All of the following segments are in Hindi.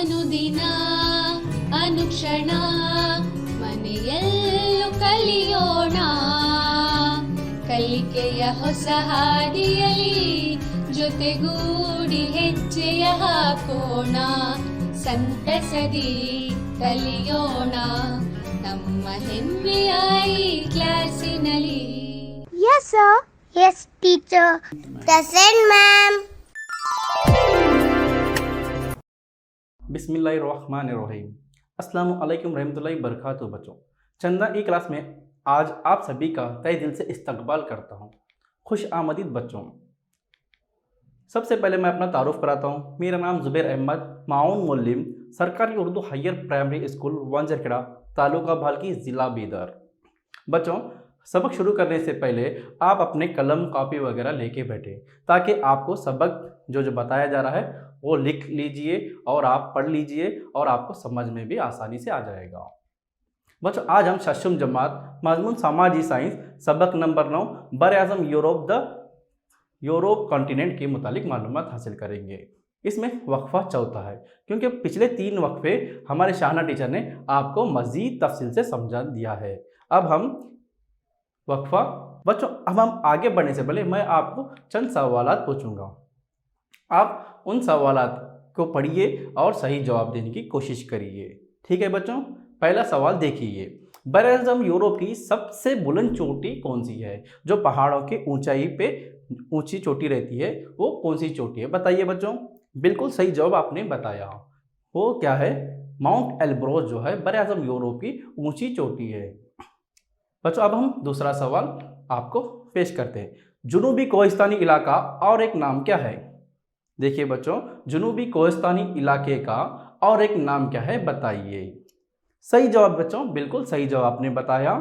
ಅನುದಿನ ಅನುಕ್ಷಣ ಮನೆಯಲ್ಲೂ ಕಲಿಯೋಣ, ಕಲಿಕೆಯ ಹೊಸ ಹಾದಿಯಲಿ ಜೊತೆಗೂಡಿ ಹೆಜ್ಜೆಯ ಹಾಕೋಣ, ಸಂತಸದಿ ಕಲಿಯೋಣ ನಮ್ಮ ಹೆಮ್ಮೆಯ ಈ ಕ್ಲಾಸಿನಲ್ಲಿ. Yes, sir. Yes, teacher. Present, ma'am. बिस्मिल्लाहिर्रहमानिर्रहीम। अस्सलामु अलैकुम रहमतुल्लाहि बरकातुहू। बच्चों, चंदा ई क्लास में आज आप सभी का तहे दिल से इस्तकबाल करता हूँ। खुश आमदीद बच्चों। सबसे पहले मैं अपना तारुफ कराता हूँ। मेरा नाम ज़ुबैर अहमद, माउन मुल्लिम, सरकारी Urdu higher primary school Wanjarkheda, taluka Bhalki, ज़िला बीदर। बच्चों, सबक शुरू करने से पहले आप अपने कलम कॉपी वगैरह लेके बैठे, ताकि आपको सबक जो बताया जा रहा है वो लिख लीजिए और आप पढ़ लीजिए और आपको समझ में भी आसानी से आ जाएगा। बच्चों, आज हम शशुम जमात मजमून समाजी साइंस सबक नंबर 9 बर-ए-आज़म यूरोप कॉन्टिनेंट के मुतालिक मालूमात हासिल करेंगे। इसमें वक्फा चौथा है, क्योंकि पिछले 3 वक्फे हमारे शाहना टीचर ने आपको मज़ीद तफसील से समझा दिया है। अब हम वक्फा बच्चों, अब हम आगे बढ़ने से पहले मैं आपको चंद सवालात पूछूंगा। आप उन सवालात को पढ़िए और सही जवाब देने की कोशिश करिए। ठीक है बच्चों, पहला सवाल देखिए। बर-ए-आज़म यूरोप की सबसे बुलंद चोटी कौन सी है? जो पहाड़ों की ऊंचाई पे ऊंची चोटी रहती है, वो कौन सी चोटी है? बताइए बच्चों। बिल्कुल सही जवाब आपने बताया। वो क्या है? माउंट एल्ब्रोस जो है बर-ए-आज़म यूरोप की ऊंची चोटी है। बच्चों, अब हम दूसरा सवाल आपको पेश करते हैं। जुनूबी कोहिस्तानी इलाका और एक नाम क्या है? देखिए बच्चों, जुनूबी कोहिस्तानी इलाके का और एक नाम क्या है? बताइए। सही जवाब बच्चों, बिल्कुल सही जवाब आपने बताया।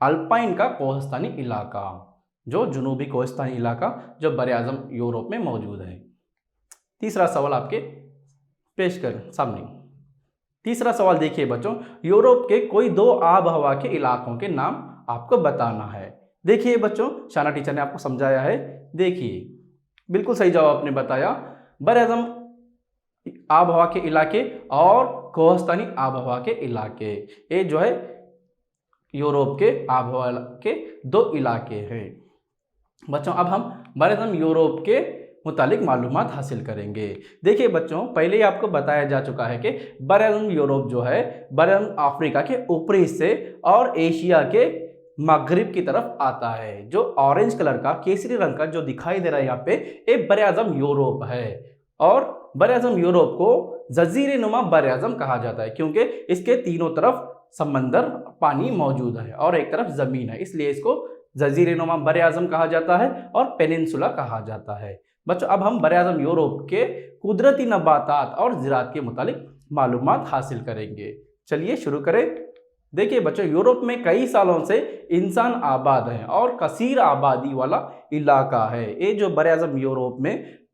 अल्पाइन का कोहिस्तानी इलाका, जो जुनूबी कोहिस्तानी इलाका जो बर-ए-आज़म यूरोप में मौजूद है। तीसरा सवाल आपके पेश कर सामने। तीसरा सवाल देखिए बच्चों, यूरोप के कोई 2 आब हवा के इलाकों के नाम आपको बताना है। देखिए बच्चों, शाना टीचर ने आपको समझाया है। देखिए, बिल्कुल सही जवाब आपने बताया। बर-ए-आज़म आब हवा के इलाके और कोहिस्तानी आब हवा के इलाके, ये जो है यूरोप के आब हवा के 2 इलाके हैं। बच्चों, अब हम बर-ए-आज़म यूरोप के मुतालिक मालूमात हासिल करेंगे। देखिए बच्चों, पहले ही आपको बताया जा चुका है कि बर-ए-आज़म यूरोप जो है बर-ए-आज़म अफ्रीका के ऊपरी हिस्से और एशिया के मगरिब की तरफ आता है। जो ऑरेंज कलर का केसरी रंग का जो दिखाई दे रहा है यहाँ पे, ये बर-ए-आज़म यूरोप है। और बर-ए-आज़म यूरोप को जजीरे नुमा बर-ए-आज़म कहा जाता है, क्योंकि इसके तीनों तरफ समंदर पानी मौजूद है और एक तरफ ज़मीन है, इसलिए इसको जजीरे नुमा बर-ए-आज़म कहा जाता है और पेनिनसुला कहा जाता है। बच्चों, अब हम बर-ए-आज़म यूरोप के कुदरती नबातात और ज़राअत के मुतालिक मालूमात हासिल करेंगे। चलिए शुरू करें। देखिए बच्चों, यूरोप में कई सालों से इंसान आबाद हैं और कसीर आबादी वाला इलाका है। ये जो बर-ए-आज़म यूरोप में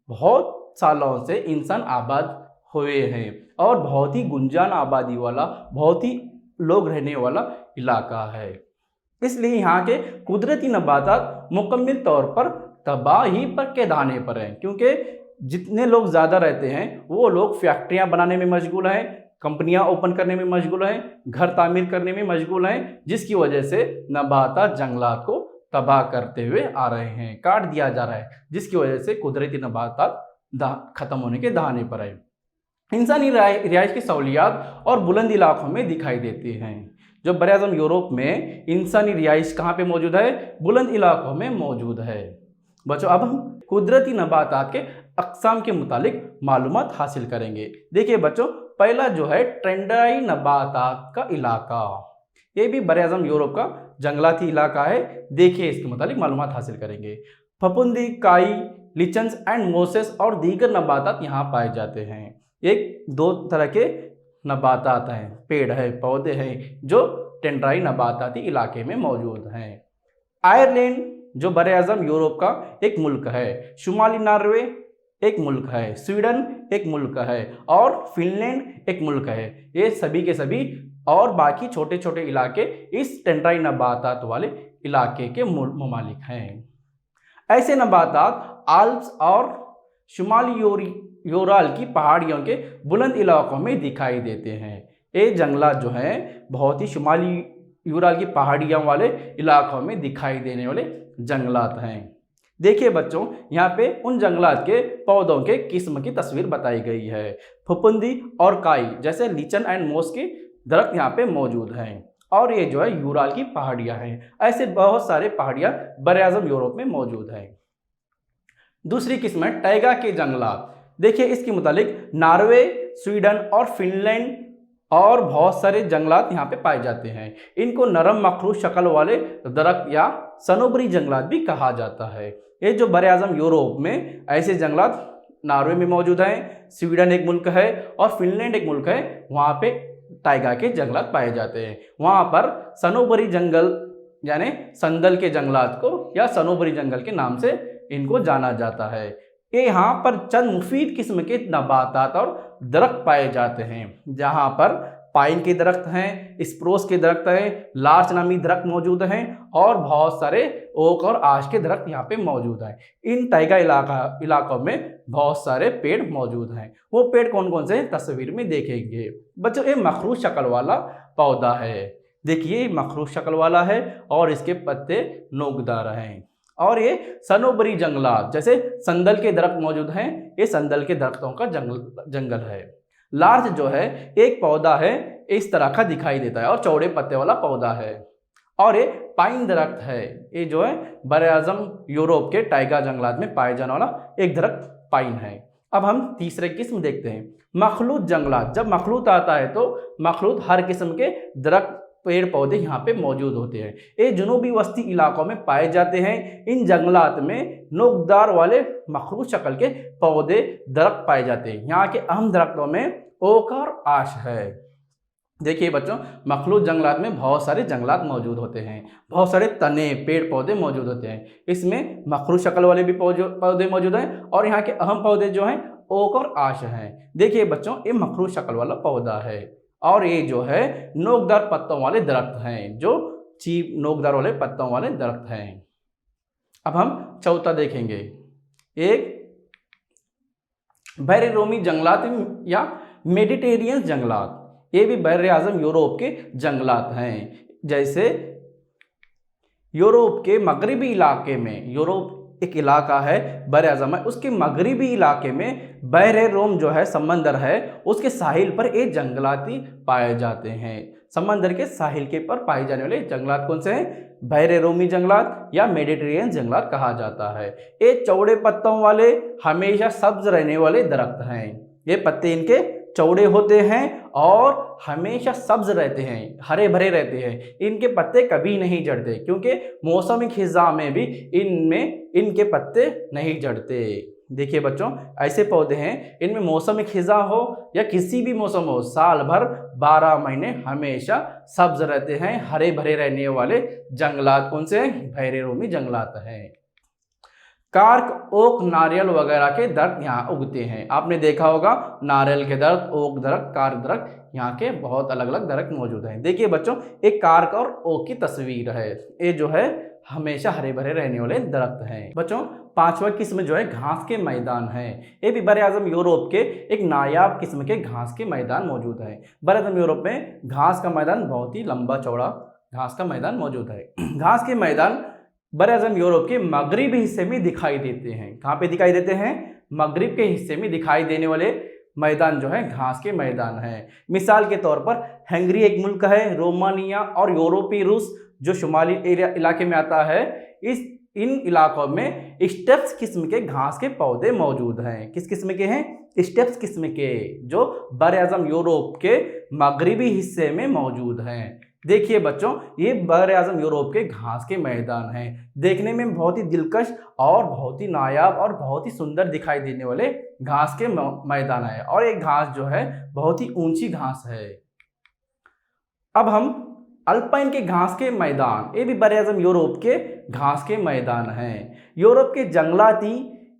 बहुत सालों से इंसान आबाद हुए हैं और बहुत ही गुंजान आबादी वाला, बहुत ही लोग रहने वाला इलाका है। इसलिए यहाँ के कुदरती नबातात मुकम्मल तौर पर तबाही पर के दाने पर हैं, क्योंकि जितने लोग ज़्यादा रहते हैं वो लोग फैक्ट्रियाँ बनाने में मशगूल हैं, कंपनियां ओपन करने में मशगूल हैं, घर तामीर करने में मशगूल हैं, जिसकी वजह से नबातात जंगलात को तबाह करते हुए आ रहे हैं, काट दिया जा रहा है, जिसकी वजह से कुदरती नबातात ख़त्म होने के दहाने पर है। इंसानी रिहाइश की सहूलियात और बुलंद इलाकों में दिखाई देती हैं। जो बर-ए-आज़म यूरोप में इंसानी रिहाइश कहाँ पे मौजूद है? बुलंद इलाकों में मौजूद है। बच्चों, अब हम कुदरती नबातात के अक़साम के मुतालिक मालूमात हासिल करेंगे। देखिए बच्चों, पहला जो है टेंड्राई नबातात का इलाका, ये भी बर-ए-आज़म यूरोप का जंगलाती इलाका है। देखिए, इसके मुतालिक मालूमात हासिल करेंगे। फफूंदी, काई, लिचन्स एंड मोसेस और दीगर नबातात यहाँ पाए जाते हैं। एक 2 तरह के नबातात हैं, पेड़ है, पौधे हैं, जो टेंड्राई नबाताती इलाके में मौजूद हैं। आयरलैंड जो बर-ए-आज़म यूरोप का एक मुल्क है, शुमाली नॉर्वे एक मुल्क है, स्वीडन एक मुल्क है और फिनलैंड एक मुल्क है। ये सभी के सभी और बाकी छोटे छोटे इलाके इस टेंड्राई नबातात वाले इलाके के ममालिक हैं। ऐसे नबातात आल्प्स और शुमाली यूराल की पहाड़ियों के बुलंद इलाकों में दिखाई देते हैं। ये जंगलात जो हैं बहुत ही शुमाली यूराल की पहाड़ियों वाले इलाकों में दिखाई देने वाले जंगलात हैं। देखिए बच्चों, यहाँ पे उन जंगलात के पौधों के किस्म की तस्वीर बताई गई है। फफूंदी और काई जैसे लीचन एंड मोस के दरख्त यहाँ पे मौजूद हैं। और ये जो है यूराल की पहाड़ियाँ हैं। ऐसे बहुत सारे पहाड़ियाँ बरआज़म यूरोप में मौजूद हैं। दूसरी किस्म है टैगा के जंगलात। देखिए इसके मुतालिक नॉर्वे, स्वीडन और फिनलैंड और बहुत सारे जंगलात यहाँ पे पाए जाते हैं। इनको नरम मखरूश शक्ल वाले दरख्त या सनोबरी जंगलात भी कहा जाता है। ये जो बरआज़म यूरोप में ऐसे जंगलात नॉर्वे में मौजूद हैं, स्वीडन एक मुल्क है और फिनलैंड एक मुल्क है, वहाँ पे टाइगा के जंगलात पाए जाते हैं। वहाँ पर सनोबरी जंगल यानी संदल के जंगलात को या सनोबरी जंगल के नाम से इनको जाना जाता है। ये यहाँ पर चंद मुफीद किस्म के नबातात और दरख्त पाए जाते हैं, जहाँ पर पाइन के दरख्त हैं, स्प्रूस के दरख्त हैं, लार्च नामी दरख्त मौजूद हैं और बहुत सारे ओक और आश के दरख्त यहाँ पे मौजूद हैं। इन टाइगा इलाकों में बहुत सारे पेड़ मौजूद हैं। वो पेड़ कौन कौन से तस्वीर में देखेंगे बच्चों। ये मखरूश शक्ल वाला पौधा है। देखिए मखरूश शक्ल वाला है और इसके पत्ते नोकदार हैं। और ये सनोबरी जंगलात जैसे संदल के दरख्त मौजूद हैं। ये संदल के दरख्तों का जंगल है। लार्च जो है एक पौधा है, इस तरह का दिखाई देता है और चौड़े पत्ते वाला पौधा है। और ये पाइन दरख्त है। ये जो है बरआज़म यूरोप के टाइगा जंगलात में पाए जाने वाला एक दरख्त पाइन है। अब हम तीसरे किस्म देखते हैं, मखलूत जंगलात। जब मखलूत आता है तो मखलूत हर किस्म के दरख्त पेड़ पौधे यहाँ पे मौजूद होते हैं। ये जुनूबी वस्ती इलाकों में पाए जाते हैं। इन जंगलात में नोकदार वाले मखरूश शक्ल के पौधे दरख्त पाए जाते हैं। यहाँ के अहम दरख्तों में ओक और आश है। देखिए बच्चों, मखलूत जंगलात में बहुत सारे जंगलात मौजूद होते हैं, बहुत सारे तने पेड़ पौधे मौजूद होते हैं। इसमें मखरूश शक्ल वाले भी पौधे मौजूद हैं और यहाँ के अहम पौधे जो हैं ओक और आश हैं। देखिए बच्चों, ये मखरूश शक्ल वाला पौधा है और ये जो है नोकदार पत्तों वाले दरख्त हैं, जो चीप नोकदार वाले पत्तों वाले दरख्त हैं। अब हम चौथा देखेंगे, एक बहरे रोमी जंगलात या मेडिटेरियन जंगलात। ये भी बरआज़म यूरोप के जंगलात हैं। जैसे यूरोप के मगरिबी इलाके में, यूरोप एक इलाका है बरआज़म है, उसके मगरिबी इलाके में बहरे रोम जो है समंदर है, उसके साहिल पर ये जंगलाती पाए जाते हैं। समंदर के साहिल के पर पाए जाने वाले जंगलात कौन से हैं? बहरे रोमी जंगलात या मेडिटेरियन जंगलात कहा जाता है। ये चौड़े पत्तों वाले हमेशा सब्ज रहने वाले दरख्त हैं। ये पत्ते इनके चौड़े होते हैं और हमेशा सब्ज रहते हैं, हरे भरे रहते हैं। इनके पत्ते कभी नहीं झड़ते क्योंकि मौसमी खिज़ा में भी इनके पत्ते नहीं झड़ते। देखिए बच्चों, ऐसे पौधे हैं इनमें मौसमी खिज़ा हो या किसी भी मौसम हो, साल भर 12 महीने हमेशा सब्ज रहते हैं, हरे भरे रहने वाले जंगलात कौन से हैं? बहरे रोमी जंगलात हैं। कार्क, ओक, नारियल वगैरह के दरख्त यहाँ उगते हैं। आपने देखा होगा नारियल के दरख्त, ओक दरख्त, कार्क दरख्त, यहाँ के बहुत अलग अलग दरख्त मौजूद हैं। देखिए बच्चों, एक कार्क और ओक की तस्वीर है। ये जो है हमेशा हरे भरे रहने वाले दरख्त हैं। बच्चों, पांचवा किस्म जो है घास के मैदान है। ये भी बरआज़म यूरोप के एक नायाब किस्म के घास के मैदान मौजूद है। बरआज़म यूरोप में घास का मैदान बहुत ही लंबा चौड़ा घास का मैदान मौजूद है। घास के मैदान बरआज़म यूरोप के मगरिबी हिस्से में दिखाई देते हैं। कहाँ पे दिखाई देते हैं? मगरिब के हिस्से में दिखाई देने वाले मैदान जो है घास के मैदान है। मिसाल के तौर पर हंगरी एक मुल्क है, रोमानिया और यूरोपीय रूस जो शुमाली इलाके में आता है, इन इलाकों में स्टेप्स किस्म के घास के पौधे मौजूद हैं। किस किस्म के हैं? स्टेप्स किस्म के, जो बरआज़म यूरोप के मगरिबी हिस्से में मौजूद हैं। देखिए बच्चों, ये बरआज़म यूरोप के घास के मैदान हैं। देखने में बहुत ही दिलकश और बहुत ही नायाब और बहुत ही सुंदर दिखाई देने वाले घास के मैदान है और ये घास जो है बहुत ही ऊंची घास है। अब हम अल्पाइन के घास के मैदान, ये भी बरआज़म यूरोप के घास के मैदान हैं। यूरोप के जंगलाती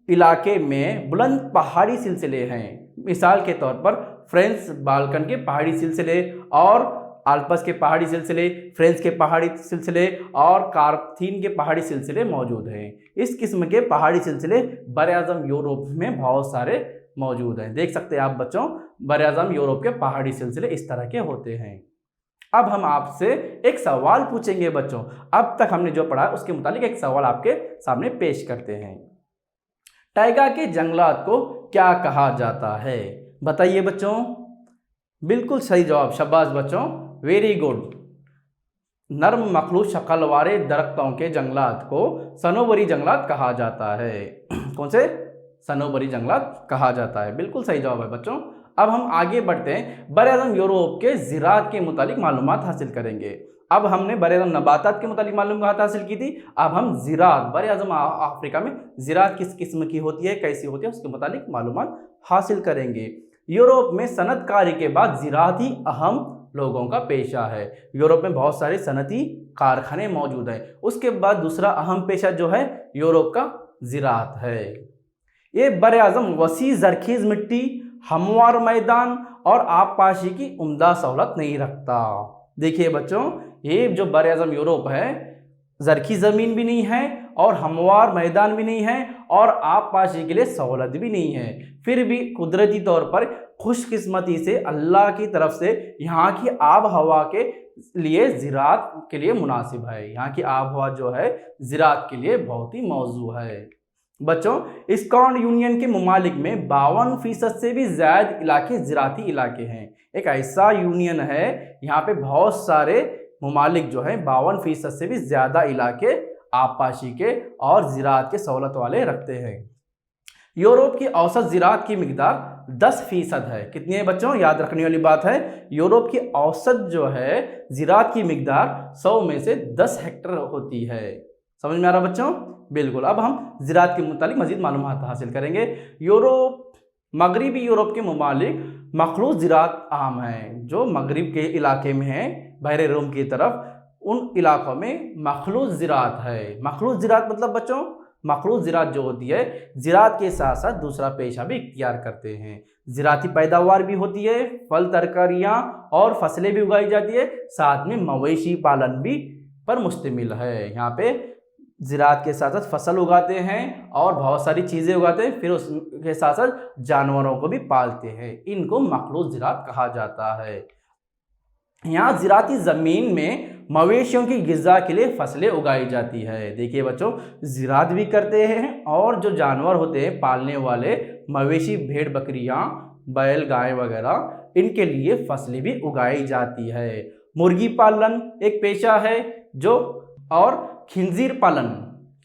इलाके में बुलंद पहाड़ी सिलसिले हैं। मिसाल के तौर पर फ्रेंच बाल्कन के पहाड़ी सिलसिले और आल्पस के पहाड़ी सिलसिले, फ्रेंच के पहाड़ी सिलसिले और कारपथीन के पहाड़ी सिलसिले मौजूद हैं। इस किस्म के पहाड़ी सिलसिले बर-ए-आज़म यूरोप में बहुत सारे मौजूद हैं। देख सकते हैं आप बच्चों, बर-ए-आज़म यूरोप के पहाड़ी सिलसिले इस तरह के होते हैं। अब हम आपसे एक सवाल पूछेंगे बच्चों। अब तक हमने जो पढ़ा उसके मुताबिक एक सवाल आपके सामने पेश करते हैं। टाइगा के जंगलात को क्या कहा जाता है? बताइए बच्चों। बिल्कुल सही जवाब, शाबाश बच्चों, वेरी गुड। नर्म मखलूत शक्ल वाले दरख्तों के जंगलात को सनोबरी जंगलात कहा जाता है। कौन से? सनोबरी जंगलात कहा जाता है। बिल्कुल सही जवाब है बच्चों। अब हम आगे बढ़ते हैं, बर-ए-आज़म यूरोप के ज़राअत के मुतालिक मालूमात हासिल करेंगे। अब हमने बर-ए-आज़म नबातात के मुतालिक मालूमात हासिल की थी, अब हम ज़राअत, बर-ए-आज़म अफ्रीका में ज़राअत किस किस्म की होती है, कैसी होती है, उसके मुतालिक मालूमात हासिल करेंगे। यूरोप में सनतकारी के बाद ज़राअत ही अहम लोगों का पेशा है। यूरोप में बहुत सारे सनती कारखाने मौजूद हैं। उसके बाद दूसरा अहम पेशा जो है यूरोप का ज़राअत है। ये बर-ए-आज़म वसी ज़रख़ीज़ मिट्टी, हमवार मैदान और आबपाशी की उम्दा सहूलत नहीं रखता। देखिए बच्चों, ये जो बर-ए-आज़म यूरोप है, ज़रख़ी ज़मीन भी नहीं है और हमवार मैदान भी नहीं है और आबपाशी के लिए सहूलत भी नहीं है। फिर भी कुदरती तौर पर खुशकिस्मती से अल्लाह की तरफ से यहाँ की आब हवा के लिए ज़राअत के लिए मुनासिब है। यहाँ की आब हवा जो है ज़राअत के लिए बहुत ही मौजू है। बच्चों, इस्कॉन यूनियन के ममालिक में 52% से भी ज़्यादा इलाके ज़राअती इलाके हैं। एक ऐसा यूनियन है, यहाँ पे बहुत सारे ममालिक जो हैं 52% से भी ज़्यादा इलाके आबपाशी के और ज़राअत के सहूलत वाले रखते हैं। यूरोप की औसत ज़राअत की मिकदार 10% है। कितनी है बच्चों? याद रखने वाली बात है, यूरोप की औसत जो है ज़राअत की मिकदार 100 में से 10 हेक्टेयर होती है। समझ में आ रहा बच्चों? बिल्कुल। अब हम ज़राअत के मुतालिक मज़ीद मालूमात हासिल करेंगे। मगरबी यूरोप के ममालिक मखलूत ज़राअत आम हैं। जो मगरिब के इलाके में हैं, बहरे रोम की तरफ, उन इलाकों में मखलूत ज़राअत है। मखलूत ज़राअत मतलब बच्चों, मखलूत ज़राअत जो होती है, ज़राअत के साथ साथ दूसरा पेशा भी इख्तियार करते हैं। ज़राअती पैदावार भी होती है, फल तरकारियाँ और फसलें भी उगाई जाती है, साथ में मवेशी पालन भी पर मुश्तमिल है। यहाँ पे ज़राअत के साथ साथ फसल उगाते हैं और बहुत सारी चीज़ें उगाते हैं, फिर उसके साथ साथ जानवरों को भी पालते हैं। इनको मखलूत ज़राअत कहा जाता है। यहाँ ज़राअती ज़मीन में मवेशियों की ग़िज़ा के लिए फसलें उगाई जाती है। देखिए बच्चों, ज़राअत भी करते हैं और जो जानवर होते हैं पालने वाले, मवेशी, भेड़ बकरियाँ, बैल, गाय वगैरह, इनके लिए फसलें भी उगाई जाती है। मुर्गी पालन एक पेशा है जो, और खिंजीर पालन,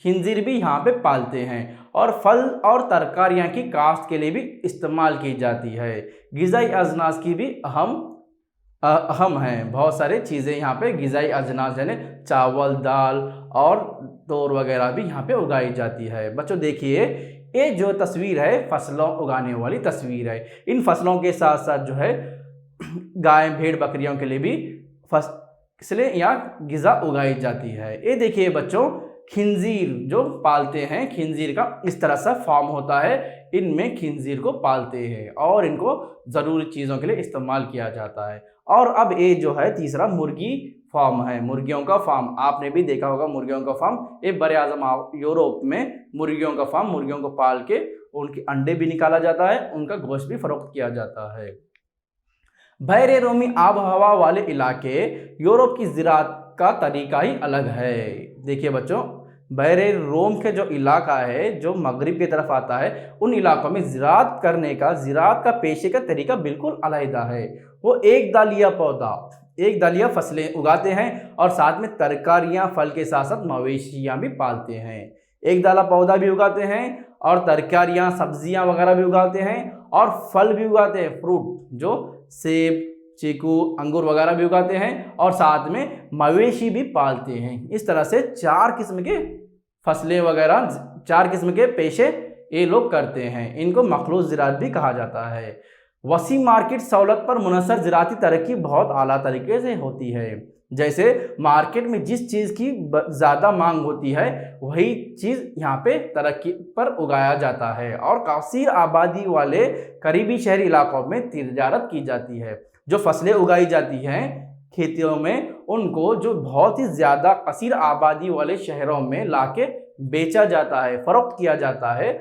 खिंजीर भी यहाँ पे पालते हैं और फल और तरकारियाँ की काश्त के लिए भी इस्तेमाल की जाती है। ग़िज़ाई अजनास की भी अहम हैं। बहुत सारे चीज़ें यहाँ पे ग़िज़ाई अजनास यानी चावल, दाल और तोर वगैरह भी यहाँ पे उगाई जाती है। बच्चों देखिए, ये जो तस्वीर है फसलों उगाने वाली तस्वीर है। इन फसलों के साथ साथ जो है गाय, भेड़, बकरियों के लिए भी फसलें या ग़िज़ा उगाई जाती है। ये देखिए बच्चों, खिंजीर जो पालते हैं, खिंजीर का इस तरह से फार्म होता है, इनमें खिंजीर को पालते हैं और इनको ज़रूरी चीज़ों के लिए इस्तेमाल किया जाता है। और अब ये जो है तीसरा मुर्गी फार्म है, मुर्गियों का फार्म। आपने भी देखा होगा मुर्गियों का फार्म, ये बर-ए-आज़म यूरोप में मुर्गियों का फार्म, मुर्गियों को पाल के उनके अंडे भी निकाला जाता है, उनका गोश्त भी फरोख्त किया जाता है। बहरे रोमी आब हवा वाले इलाके यूरोप की ज़राअत का तरीका ही अलग है। देखिए बच्चों, बहरे रोम के जो इलाका है, जो मगरिब की तरफ आता है, उन इलाकों में ज़राअत करने का, ज़राअत का पेशे का तरीका बिल्कुल अलग है। वो एक दालिया पौधा, एक दालिया फसलें उगाते हैं और साथ में तरकारियाँ, फल के साथ साथ मवेशियाँ भी पालते हैं। एक दाला पौधा भी उगाते हैं और तरकारियाँ, सब्जियाँ वगैरह भी उगाते हैं और फल भी उगाते हैं, फ्रूट जो सेब, चीकू, अंगूर वगैरह भी उगाते हैं और साथ में मवेशी भी पालते हैं। इस तरह से 4 किस्म के फसलें वगैरह, 4 किस्म के पेशे ये लोग करते हैं। इनको मखलूत ज़राअत भी कहा जाता है। वसी मार्केट सहूलत पर मुनहसर ज़राअती तरक्की बहुत आला तरीके से होती है। जैसे मार्केट में जिस चीज़ की ज़्यादा मांग होती है, वही चीज़ यहाँ पे तरक्की पर उगाया जाता है और कासीर आबादी वाले करीबी शहरी इलाकों में तिजारत की जाती है। जो फसलें उगाई जाती हैं खेतियों में उनको जो बहुत ही ज़्यादा कसीर आबादी वाले शहरों में लाके बेचा जाता है, फ़रोख्त किया जाता है,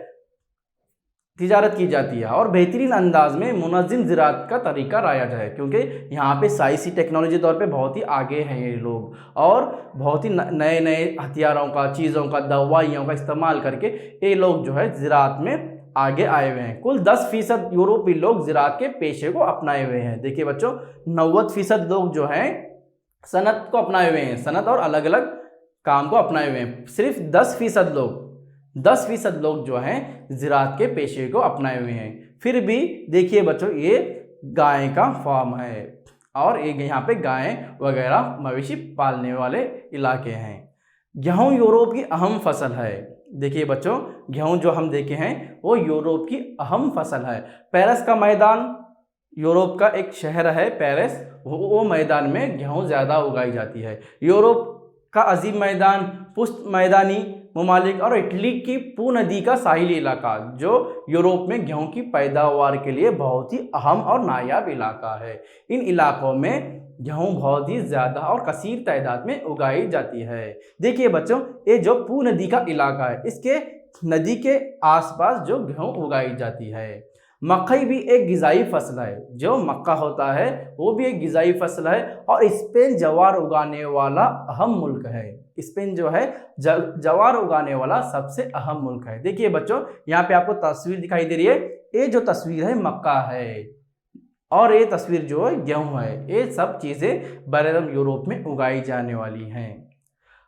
तिजारत की जाती है और बेहतरीन अंदाज में मुनज़्ज़म ज़राअत का तरीका राया जाए, क्योंकि यहाँ पे साइंसी टेक्नोलॉजी तौर पे बहुत ही आगे हैं ये लोग और बहुत ही नए नए हथियारों का, चीज़ों का, दवाइयों का इस्तेमाल करके ये लोग जो है ज़राअत में आगे आए हुए हैं। कुल 10% यूरोपीय लोग ज़राअत के पेशे को अपनाए हुए हैं। देखिए बच्चों, 90% लोग जो हैं सनत को अपनाए हुए हैं, सनत और अलग अलग काम को अपनाए हुए हैं। सिर्फ 10% लोग जो हैं ज़राअत के पेशे को अपनाए हुए हैं। फिर भी देखिए बच्चों, ये गाय का फार्म है और एक यहाँ पे गाय वगैरह मवेशी पालने वाले इलाके हैं। गेहूँ यूरोप की अहम फसल है। देखिए बच्चों, गेहूँ जो हम देखे हैं वो यूरोप की अहम फसल है। पेरिस का मैदान, यूरोप का एक शहर है पेरिस, वो मैदान में गेहूँ ज़्यादा उगाई जाती है। यूरोप का अजीम मैदान, पुष्ट मैदानी ममालिक और इटली की पू नदी का साहिली इलाका जो यूरोप में गेहूं की पैदावार के लिए बहुत ही अहम और नायाब इलाका है। इन इलाकों में गेहूं बहुत ही ज़्यादा और कसीर तादाद में उगाई जाती है। देखिए बच्चों, ये जो पू नदी का इलाका है, इसके नदी के आसपास जो गेहूं उगाई जाती है। मकई भी एक गिज़ाई फसल है। जो मक्का होता है वो भी एक गिज़ाई फसल है और स्पेन जवार उगाने वाला अहम मुल्क है। स्पेन जो है जवार उगाने वाला सबसे अहम मुल्क है। देखिए बच्चों, यहाँ पे आपको तस्वीर दिखाई दे रही है, ये जो तस्वीर है मक्का है और ये तस्वीर जो है गेहूँ है। ये सब चीज़ें बरएज़म यूरोप में उगाई जाने वाली हैं।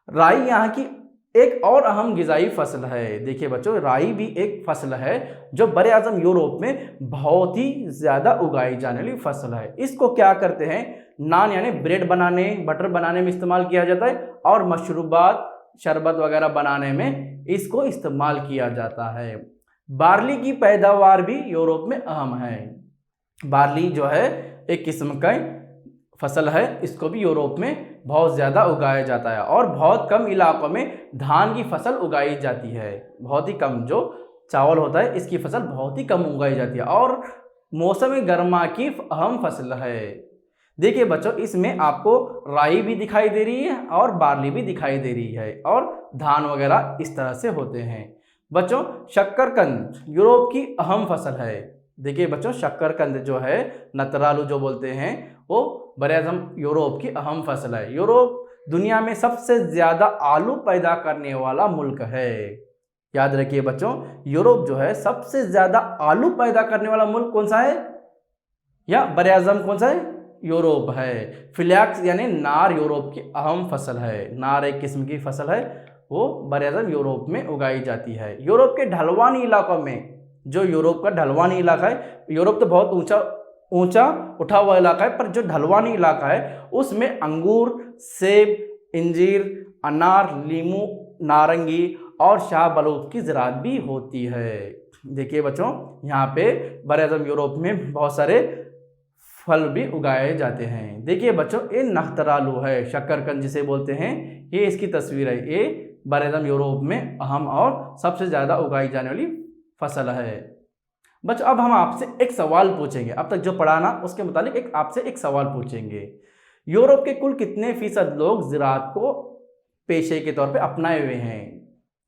राई यहाँ की एक और अहम गिज़ाई फसल है। देखिए बच्चों, राई भी एक फसल है जो बरएज़म यूरोप में बहुत ही ज़्यादा उगाई जाने वाली फसल है। इसको क्या करते हैं, नान यानी ब्रेड बनाने, बटर बनाने में इस्तेमाल किया जाता है और मशरूबात, शरबत वगैरह बनाने में इसको इस्तेमाल किया जाता है। बार्ली की पैदावार भी यूरोप में अहम है। बार्ली जो है एक किस्म का फसल है, इसको भी यूरोप में बहुत ज़्यादा उगाया जाता है और बहुत कम इलाकों में धान की फसल उगाई जाती है। बहुत ही कम, जो चावल होता है इसकी फसल बहुत ही कम उगाई जाती है और मौसम गर्मा की अहम फसल है। देखिए बच्चों, इसमें आपको राई भी दिखाई दे रही है और बार्ली भी दिखाई दे रही है और धान वगैरह इस तरह से होते हैं। बच्चों, शक्करकंद यूरोप की अहम फसल है। देखिए बच्चों, शक्करकंद जो है, नतरालू जो बोलते हैं, वो बरएज़म यूरोप की अहम फसल है। यूरोप दुनिया में सबसे ज़्यादा आलू पैदा करने वाला मुल्क है। याद रखिए बच्चों, यूरोप जो है सबसे ज़्यादा आलू पैदा करने वाला मुल्क कौन सा है, या बरएज़म कौन सा है, यूरोप है। फ्लैक्स यानी नार यूरोप की अहम फसल है। नार एक किस्म की फसल है, वो बरएज़म यूरोप में उगाई जाती है। यूरोप के ढलवानी इलाकों में, जो यूरोप का ढलवानी इलाका है, यूरोप तो बहुत ऊंचा उठा हुआ इलाका है, पर जो ढलवानी इलाका है उसमें अंगूर, सेब, इंजीर, अनार, लीमू, नारंगी और शाहबलूत की ज़राअत भी होती है। देखिए बच्चों, यहाँ पे बरएज़म यूरोप में बहुत सारे फल भी उगाए जाते हैं। देखिए बच्चों, ये नख्तरालू है, शक्करकंद जिसे बोलते हैं, ये इसकी तस्वीर है। ये बरएज़म यूरोप में अहम और सबसे ज़्यादा उगाई जाने वाली फसल है। बच्चों, अब हम आपसे एक सवाल पूछेंगे। अब तक जो पढ़ा ना उसके मुताबिक आपसे एक सवाल पूछेंगे। यूरोप के कुल कितने फीसद लोग ज़राअत को पेशे के तौर पे अपनाए हुए हैं?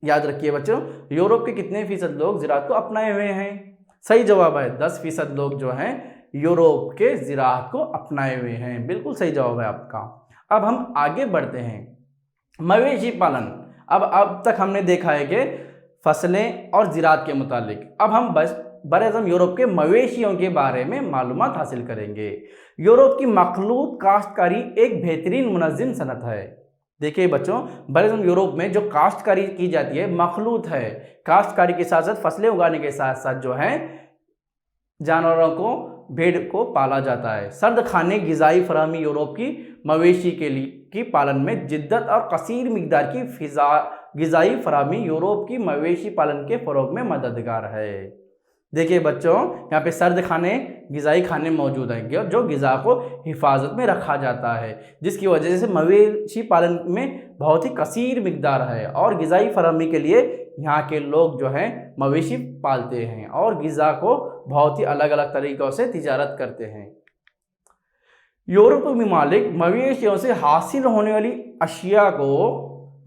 याद रखिए बच्चों, यूरोप के कितने फीसद लोग ज़राअत को अपनाए हुए हैं? सही जवाब है 10% लोग जो हैं यूरोप के ज़राअत को अपनाए हुए हैं। बिल्कुल सही जवाब है आपका। अब हम आगे बढ़ते हैं, मवेशी पालन। अब तक हमने देखा है कि फसलें और ज़राअत के मुतालिक। अब हम बस बरएज़म यूरोप के मवेशियों के बारे में मालूमात हासिल करेंगे। यूरोप की मखलूत काश्तकारी एक बेहतरीन मुनज़्ज़म सनत है। देखिए बच्चों, बरएज़म यूरोप में जो काश्तकारी की जाती है मखलूत है। काश्तकारी के साथ साथ फसलें उगाने के साथ साथ जो है जानवरों को, भेड़ को पाला जाता है। सर्द खाने गिज़ाई फराहमी यूरोप की मवेशी की पालन में जिद्दत और कसीर मिकदार की गिज़ाई फराहमी यूरोप की मवेशी पालन के फ़रोग में मददगार है। देखिए बच्चों, यहाँ पे सर्द खाने, गिज़ाई खाने मौजूद हैं जो गिज़ा को हिफाजत में रखा जाता है, जिसकी वजह से मवेशी पालन में बहुत ही कसीर मिकदार है और गिज़ाई फराहमी के लिए यहाँ के लोग जो हैं मवेशी पालते हैं और गिज़ा को बहुत ही अलग अलग तरीक़ों से तिजारत करते हैं। यूरोपीय ममालिक मवेशियों से हासिल होने वाली अशिया को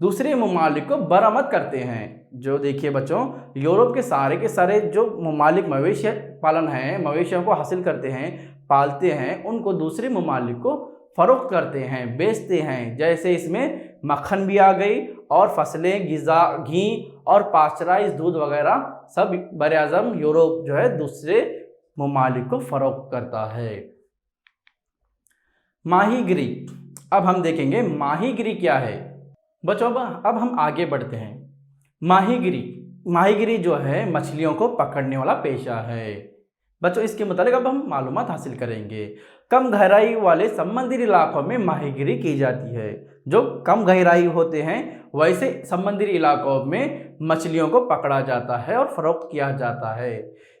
दूसरे ममालिक को बरामद करते हैं। जो देखिए बच्चों, यूरोप के सारे जो ममालिक मवेशी पालन हैं, मवेशियों को हासिल करते हैं, पालते हैं, उनको दूसरे ममालिक को फरोख्त करते हैं, बेचते हैं। जैसे इसमें मक्खन भी आ गई और फसलें, गिज़ा, घी और पास्चराइज दूध वगैरह सब बरआज़म यूरोप जो है दूसरे ममालिक को फरोख्त करता है। माहीगिरी, अब हम देखेंगे माहीगिरी क्या है। बच्चों अब हम आगे बढ़ते हैं। माहीगिरी जो है मछलियों को पकड़ने वाला पेशा है। बच्चों इसके मुताबिक अब हम मालूमात हासिल करेंगे। कम गहराई वाले समंदरी इलाकों में माहीगिरी की जाती है। जो कम गहराई होते हैं वैसे समंदरी इलाकों में मछलियों को पकड़ा जाता है और फरोख्त किया जाता है।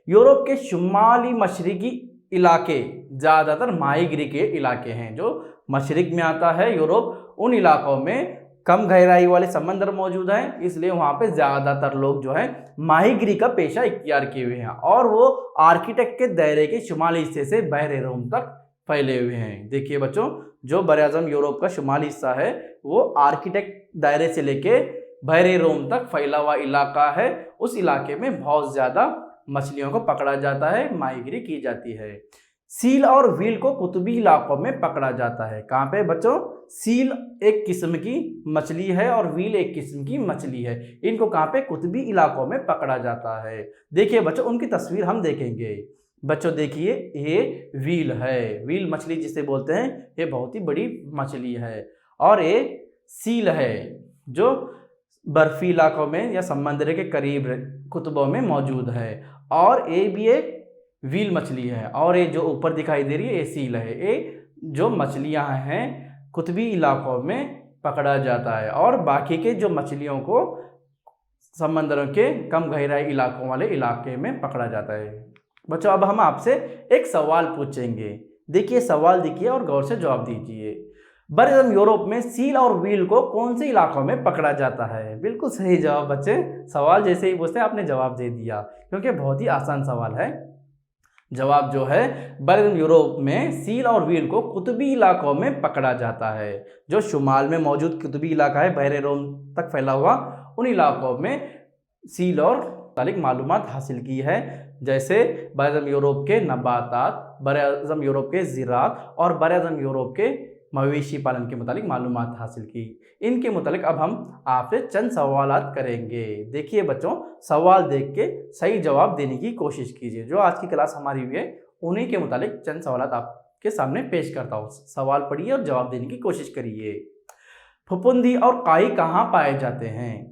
यूरोप के शुमाली मशरकी इलाके ज़्यादातर माहीगिरी के इलाके हैं। जो मशरिक में आता है यूरोप, उन इलाकों में कम गहराई वाले समंदर मौजूद हैं, इसलिए वहाँ पे ज़्यादातर लोग जो है माहीगिरी का पेशा इख्तियार किए हुए हैं और वो आर्किटेक्ट के दायरे के शुमाली हिस्से से बहरे रोम तक फैले हुए हैं। देखिए बच्चों, जो बरआज़म यूरोप का शुमाली हिस्सा है वो आर्किटेक्ट दायरे से लेके बहरे रोम तक फैला हुआ इलाका है। उस इलाके में बहुत ज़्यादा मछलियों को पकड़ा जाता है, माहीगिरी की जाती है। सील और व्हील को कुतुबी इलाकों में पकड़ा जाता है। कहाँ पे बच्चों? सील एक किस्म की मछली है और व्हील एक किस्म की मछली है। इनको कहाँ पे? कुतुबी इलाकों में पकड़ा जाता है। देखिए बच्चों, उनकी तस्वीर हम देखेंगे। बच्चों देखिए, ये व्हील है, व्हील मछली जिसे बोलते हैं, ये बहुत ही बड़ी मछली है। और ये सील है जो बर्फी इलाकों में या समुद्र के करीब कुतुबों में मौजूद है। और ये भी एक व्हील मछली है। और ये जो ऊपर दिखाई दे रही है ये सील है। ये जो मछलियां हैं कुतुबी इलाकों में पकड़ा जाता है और बाकी के जो मछलियों को समंदरों के कम गहराई इलाकों वाले इलाके में पकड़ा जाता है। बच्चों अब हम आपसे एक सवाल पूछेंगे। देखिए सवाल देखिए और गौर से जवाब दीजिए। बरआज़म यूरोप में सील और व्हील को कौन से इलाकों में पकड़ा जाता है? बिल्कुल सही जवाब बच्चे। सवाल जैसे ही पूछते हैं आपने जवाब दे दिया, क्योंकि बहुत ही आसान सवाल है। जवाब जो है, बरआज़म यूरोप में सील और व्हील को कुतुबी इलाकों में पकड़ा जाता है। जो शुमाल में मौजूद कुतुबी इलाका है, बहरे रोम तक फैला हुआ, उन इलाकों में सील और तालिक मालूमात हासिल की है। जैसे बरआज़म यूरोप के नबातात, बरआज़म यूरोप के ज़राअत और बरआज़म यूरोप के मवेशी पालन के मुतालिक मालूमात हासिल की। इनके मुतालिक अब हम आपसे चंद सवालात करेंगे। देखिए बच्चों, सवाल देख के सही जवाब देने की कोशिश कीजिए। जो आज की क्लास हमारी हुई है उन्हीं के मुतालिक चंद सवालात आपके सामने पेश करता हूँ। सवाल पढ़िए और जवाब देने की कोशिश करिए। फफूंदी और काई कहाँ पाए जाते हैं?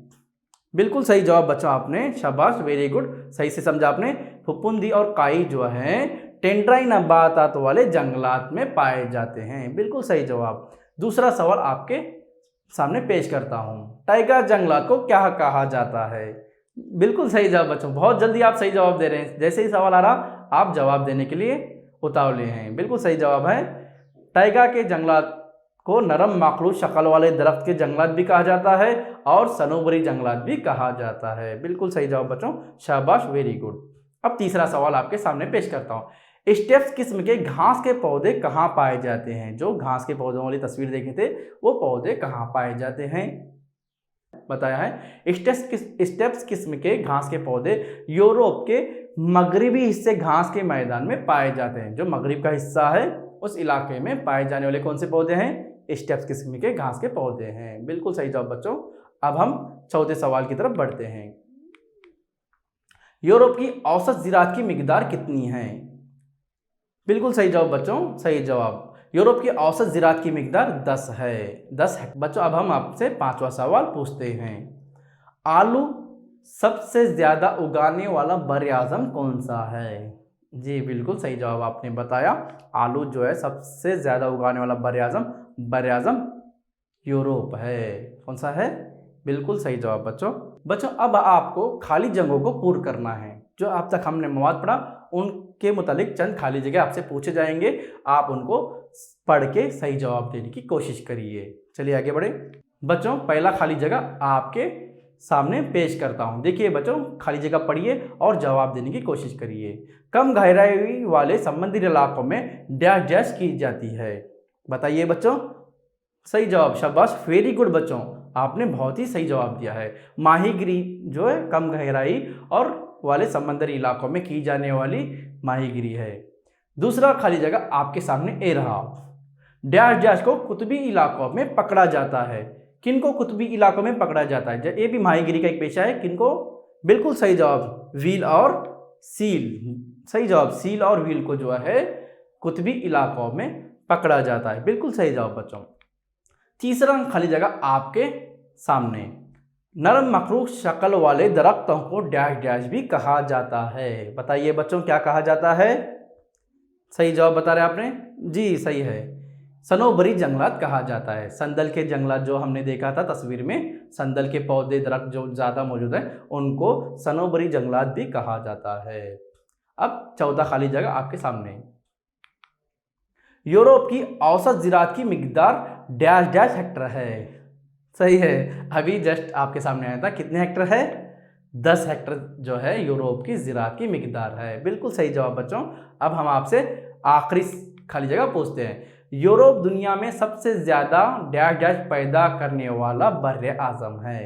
बिल्कुल सही जवाब बच्चों आपने, शाबाश, वेरी गुड, सही से समझा आपने। फफूंदी और काई जो है टेंड्राई नबातात वाले जंगलात में पाए जाते हैं। बिल्कुल सही जवाब। दूसरा सवाल आपके सामने पेश करता हूँ। टाइगर जंगलात को क्या कहा जाता है? बिल्कुल सही जवाब बच्चों, बहुत जल्दी आप सही जवाब दे रहे हैं। जैसे ही सवाल आ रहा आप जवाब देने के लिए उतावले हैं। बिल्कुल सही जवाब है। टाइगर के जंगलात को नरम माखलूत शक्ल वाले दरख्त के जंगलात भी कहा जाता है और सनोबरी जंगलात भी कहा जाता है। बिल्कुल सही जवाब बच्चों, शाबाश, वेरी गुड। अब तीसरा सवाल आपके सामने पेश करता हूँ। स्टेप्स किस्म के घास के पौधे कहाँ पाए जाते हैं? जो घास के पौधों वाली तस्वीर देखे थे वो पौधे कहाँ पाए जाते हैं बताया है। स्टेप्स किस्म के घास के पौधे यूरोप के मगरिबी हिस्से घास के मैदान में पाए जाते हैं। जो मगरिब का हिस्सा है उस इलाके में पाए जाने वाले कौन से पौधे हैं? स्टेप्स किस्म के घास के पौधे हैं। बिल्कुल सही जवाब बच्चों। अब हम चौथे सवाल की तरफ बढ़ते हैं। यूरोप की औसत ज़राअत की मिकदार कितनी है? बिल्कुल सही जवाब बच्चों, सही जवाब। यूरोप की औसत ज़राअत की मिकदार 10 है, 10 है। बच्चों अब हम आपसे पांचवा सवाल पूछते हैं। आलू सबसे ज़्यादा उगाने वाला बरआज़म कौन सा है? जी बिल्कुल सही जवाब आपने बताया। आलू जो है सबसे ज़्यादा उगाने वाला बरआज़म यूरोप है। कौन सा है? बिल्कुल सही जवाब बच्चों अब आपको खाली जगहों को पूर्ण करना है। जो अब तक हमने मवाद पढ़ा उनके मुतालिक चंद खाली जगह आपसे पूछे जाएंगे। आप उनको पढ़ के सही जवाब देने की कोशिश करिए। चलिए आगे बढ़े। बच्चों पहला खाली जगह आपके सामने पेश करता हूँ। देखिए बच्चों, खाली जगह पढ़िए और जवाब देने की कोशिश करिए। कम गहराई वाले समंदरी इलाकों में डैश डैश की जाती है। बताइए बच्चों। सही जवाब, शाबाश, वेरी गुड बच्चों, आपने बहुत ही सही जवाब दिया है। माहीगिरी जो है कम गहराई और वाले समंदरी इलाकों में की जाने वाली माहीगिरी है। दूसरा खाली जगह आपके सामने ए रहा। डैश डैश को कुतबी इलाकों में पकड़ा जाता है। किनको कुतबी इलाकों में पकड़ा जाता है? ये भी माहीगिरी का एक पेशा है। किनको? बिल्कुल सही जवाब, व्हील और सील। सही जवाब, सील और व्हील को जो है कुतबी इलाकों में पकड़ा जाता है। बिल्कुल सही जवाब बच्चों। तीसरा खाली जगह आपके सामने, नरम मखरूक शक्ल वाले दरख्तों को डैश डैश भी कहा जाता है। बताइए बच्चों, क्या कहा जाता है? सही जवाब बता रहे आपने जी, सही है, सनोबरी जंगलात कहा जाता है। संदल के जंगलात जो हमने देखा था तस्वीर में, संदल के पौधे दरख्त जो ज़्यादा मौजूद है उनको सनोबरी जंगलात भी कहा जाता है। अब चौथा खाली जगह आपके सामने, यूरोप की औसत ज़राअत की मिकदार डैश डैश हेक्टर है। सही है, अभी जस्ट आपके सामने आया था। कितने हेक्टर है? 10 हेक्टर जो है यूरोप की ज़राअत की मिकदार है। बिल्कुल सही जवाब बच्चों। अब हम आपसे आखिरी खाली जगह पूछते हैं, यूरोप दुनिया में सबसे ज़्यादा डैश डैश पैदा करने वाला बर्रे आज़म है।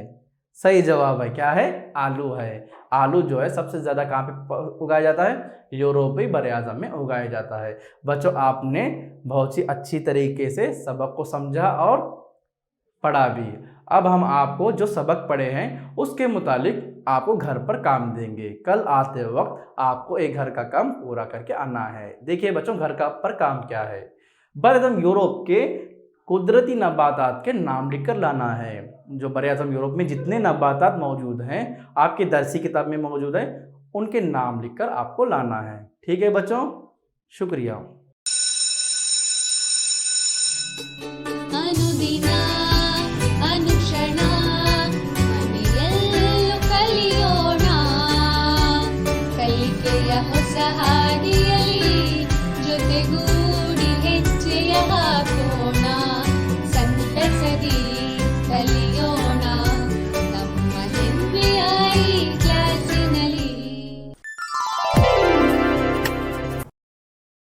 सही जवाब है, क्या है? आलू है। आलू जो है सबसे ज़्यादा कहाँ पे उगाया जाता है? यूरोपीय बर्रे आज़म में उगाया जाता है। बच्चों, आपने बहुत ही अच्छी तरीके से सबक को समझा और पढ़ा भी। अब हम आपको जो सबक पढ़े हैं उसके मुतालिक आपको घर पर काम देंगे। कल आते वक्त आपको एक घर का काम पूरा करके आना है। देखिए बच्चों, घर का पर काम क्या है? बर्रे-ए-आज़म यूरोप के कुदरती नबातात के नाम लिखकर लाना है। जो बर्रे-ए-आज़म यूरोप में जितने नबातात मौजूद हैं, आपकी दरसी किताब में मौजूद है, उनके नाम लिखकर आपको लाना है। ठीक है बच्चों, शुक्रिया। ಅನುದಿನ ಅನುಕ್ಷಣ ಮನೆಯಲ್ಲೂ ಕಲಿಯೋಣ, ಕಲಿಕೆಯ ಹೊಸ ಹಾದಿಯಲ್ಲಿ ಜೊತೆಗೂ